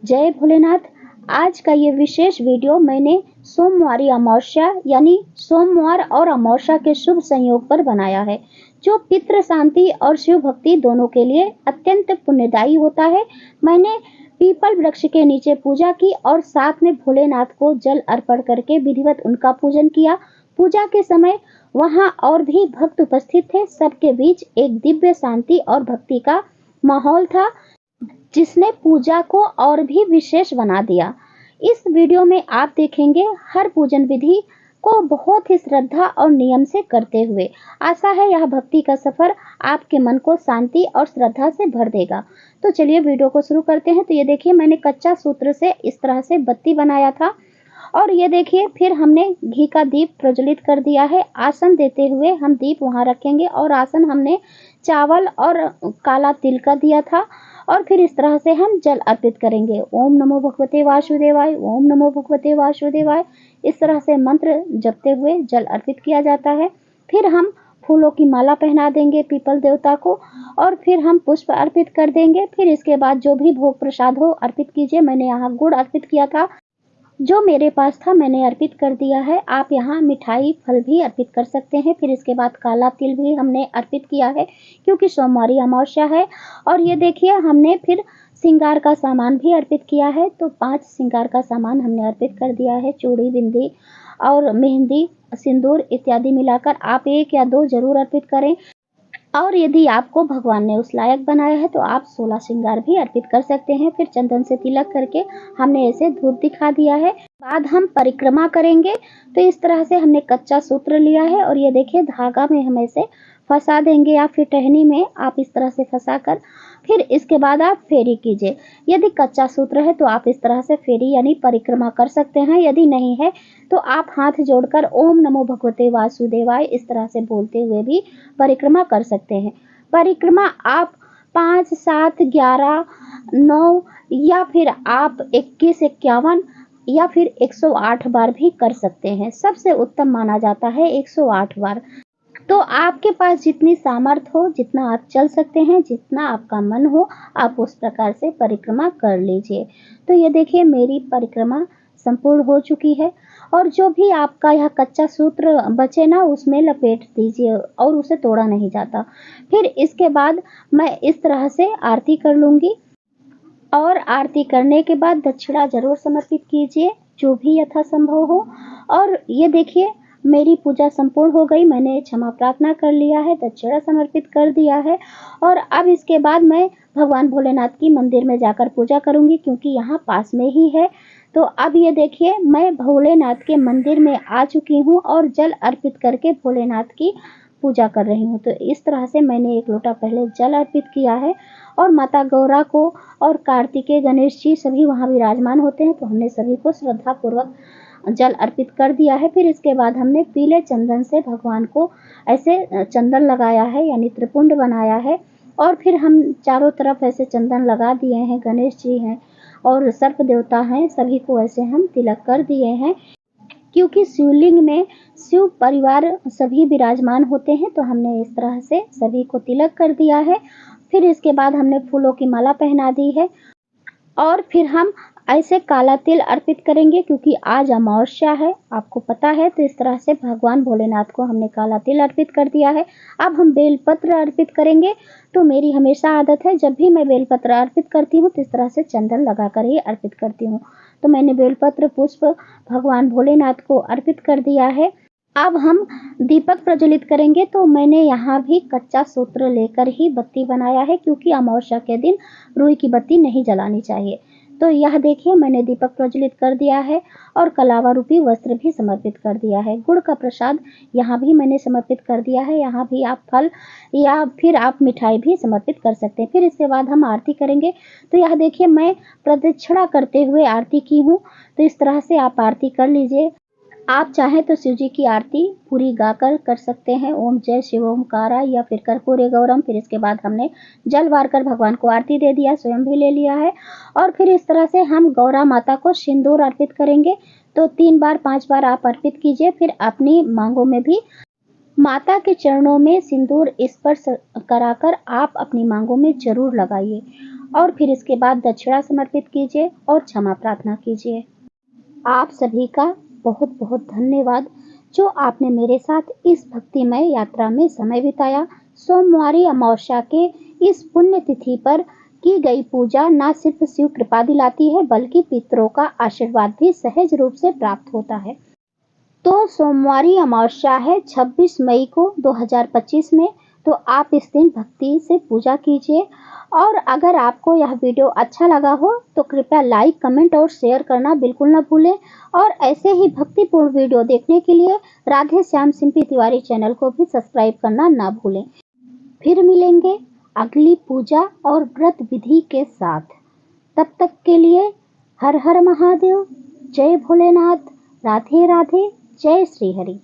जय भोलेनाथ। आज का ये विशेष वीडियो मैंने सोमवारी अमावस्या यानी सोमवार और अमावस्या के शुभ संयोग पर बनाया है, जो पितृ शांति और शिव भक्ति दोनों के लिए अत्यंत पुण्यदायी होता है। मैंने पीपल वृक्ष के नीचे पूजा की और साथ में भोलेनाथ को जल अर्पण करके विधिवत उनका पूजन किया। पूजा के समय वहां और भी भक्त उपस्थित थे। सबके बीच एक दिव्य शांति और भक्ति का माहौल था, जिसने पूजा को और भी विशेष बना दिया। इस वीडियो में आप देखेंगे हर पूजन विधि को बहुत ही श्रद्धा और नियम से करते हुए। आशा है यह भक्ति का सफर आपके मन को शांति और श्रद्धा से भर देगा। तो चलिए वीडियो को शुरू करते हैं। तो ये देखिए, मैंने कच्चा सूत्र से इस तरह से बत्ती बनाया था और ये देखिए फिर हमने घी का दीप प्रज्वलित कर दिया है। आसन देते हुए हम दीप वहां रखेंगे और आसन हमने चावल और काला तिल का दिया था और फिर इस तरह से हम जल अर्पित करेंगे। ओम नमो भगवते वासुदेवाय, ओम नमो भगवते वासुदेवाय, इस तरह से मंत्र जपते हुए जल अर्पित किया जाता है। फिर हम फूलों की माला पहना देंगे पीपल देवता को और फिर हम पुष्प अर्पित कर देंगे। फिर इसके बाद जो भी भोग प्रसाद हो अर्पित कीजिए। मैंने यहाँ गुड़ अर्पित किया था, जो मेरे पास था मैंने अर्पित कर दिया है। आप यहाँ मिठाई फल भी अर्पित कर सकते हैं। फिर इसके बाद काला तिल भी हमने अर्पित किया है, क्योंकि सोमवारी अमावस्या है। और ये देखिए हमने फिर श्रृंगार का सामान भी अर्पित किया है। तो 5 श्रृंगार का सामान हमने अर्पित कर दिया है। चूड़ी, बिंदी और मेहंदी, सिंदूर इत्यादि मिलाकर आप 1 या 2 जरूर अर्पित करें। और यदि आपको भगवान ने उस लायक बनाया है तो आप 16 श्रृंगार भी अर्पित कर सकते हैं। फिर चंदन से तिलक करके हमने ऐसे धूप दिखा दिया है। बाद हम परिक्रमा करेंगे। तो इस तरह से हमने कच्चा सूत्र लिया है और ये देखिए धागा में हम ऐसे फंसा देंगे या फिर टहनी में आप इस तरह से फंसा कर फिर इसके बाद आप फेरी कीजिए। यदि कच्चा सूत्र है तो आप इस तरह से फेरी यानी परिक्रमा कर सकते हैं। यदि नहीं है तो आप हाथ जोड़कर ओम नमो भगवते वासुदेवाय इस तरह से बोलते हुए भी परिक्रमा कर सकते हैं। परिक्रमा आप 5, 7, 11, 9 या फिर आप 21, 51 या फिर 108 बार भी कर सकते हैं। सबसे उत्तम माना जाता है 108 बार। तो आपके पास जितनी सामर्थ्य हो, जितना आप चल सकते हैं, जितना आपका मन हो, आप उस प्रकार से परिक्रमा कर लीजिए। तो ये देखिए मेरी परिक्रमा संपूर्ण हो चुकी है और जो भी आपका यह कच्चा सूत्र बचे ना उसमें लपेट दीजिए और उसे तोड़ा नहीं जाता। फिर इसके बाद मैं इस तरह से आरती कर लूँगी और आरती करने के बाद दक्षिणा जरूर समर्पित कीजिए, जो भी यथासंभव हो। और ये देखिए मेरी पूजा संपूर्ण हो गई। मैंने क्षमा प्रार्थना कर लिया है, दक्षिणा समर्पित कर दिया है और अब इसके बाद मैं भगवान भोलेनाथ की मंदिर में जाकर पूजा करूंगी, क्योंकि यहाँ पास में ही है। तो अब ये देखिए मैं भोलेनाथ के मंदिर में आ चुकी हूँ और जल अर्पित करके भोलेनाथ की पूजा कर रही हूँ। तो इस तरह से मैंने 1 लोटा पहले जल अर्पित किया है और माता गौरा को और कार्तिकेय, गणेश जी सभी वहाँ विराजमान होते हैं। तो हमने सभी को श्रद्धा पूर्वक जल अर्पित कर दिया है। फिर इसके बाद हमने पीले चंदन से भगवान को ऐसे चंदन लगाया है यानी त्रिपुंड बनाया है और फिर हम चारों तरफ ऐसे चंदन लगा दिए हैं। गणेश जी हैं और सर्प देवता हैं, सभी को ऐसे हम तिलक कर दिए हैं, क्योंकि शिवलिंग में शिव परिवार सभी विराजमान होते हैं। तो हमने इस तरह से सभी को तिलक कर दिया है। फिर इसके बाद हमने फूलों की माला पहना दी है और फिर हम ऐसे काला तिल अर्पित करेंगे, क्योंकि आज अमावस्या है, आपको पता है। तो इस तरह से भगवान भोलेनाथ को हमने काला तिल अर्पित कर दिया है। अब हम बेलपत्र अर्पित करेंगे। तो मेरी हमेशा आदत है, जब भी मैं बेलपत्र अर्पित करती हूँ तो इस तरह से चंदन लगाकर ही अर्पित करती हूँ। तो मैंने बेलपत्र पुष्प भगवान भोलेनाथ को अर्पित कर दिया है। अब हम दीपक प्रज्वलित करेंगे। तो मैंने यहाँ भी कच्चा सूत्र लेकर ही बत्ती बनाया है, क्योंकि अमावस्या के दिन रुई की बत्ती नहीं जलानी चाहिए। तो यह देखिए मैंने दीपक प्रज्वलित कर दिया है और कलावा रूपी वस्त्र भी समर्पित कर दिया है। गुड़ का प्रसाद यहाँ भी मैंने समर्पित कर दिया है। यहाँ भी आप फल या फिर आप मिठाई भी समर्पित कर सकते हैं। फिर इसके बाद हम आरती करेंगे। तो यह देखिए मैं प्रदक्षिणा करते हुए आरती की हूँ। तो इस तरह से आप आरती कर लीजिए। आप चाहें तो शिव जी की आरती पूरी गाकर कर सकते हैं, ओम जय शिव ओमकारा या फिर कर्पूरे गौरम। फिर इसके बाद हमने जल वार कर भगवान को आरती दे दिया, स्वयं भी ले लिया है। और फिर इस तरह से हम गौरा माता को सिंदूर अर्पित करेंगे। तो 3 बार 5 बार आप अर्पित कीजिए। फिर अपनी मांगों में भी माता के चरणों में सिंदूर स्पर्श कराकर आप अपनी मांगों में जरूर लगाइए और फिर इसके बाद दक्षिणा समर्पित कीजिए और क्षमा प्रार्थना कीजिए। आप सभी का बहुत बहुत धन्यवाद जो आपने मेरे साथ इस भक्तिमय यात्रा में समय बिताया। सोमवारी अमावस्या के इस पुण्य तिथि पर की गई पूजा न सिर्फ शिव कृपा दिलाती है बल्कि पितरों का आशीर्वाद भी सहज रूप से प्राप्त होता है। तो सोमवारी अमावस्या है 26 मई को 2025 में, तो आप इस दिन भक्ति से पूजा कीजिए। और अगर आपको यह वीडियो अच्छा लगा हो तो कृपया लाइक, कमेंट और शेयर करना बिल्कुल न भूलें। और ऐसे ही भक्तिपूर्ण वीडियो देखने के लिए राधे श्याम सिंपी तिवारी चैनल को भी सब्सक्राइब करना ना भूलें। फिर मिलेंगे अगली पूजा और व्रत विधि के साथ। तब तक के लिए हर हर महादेव, जय भोलेनाथ, राधे राधे, जय श्री हरि।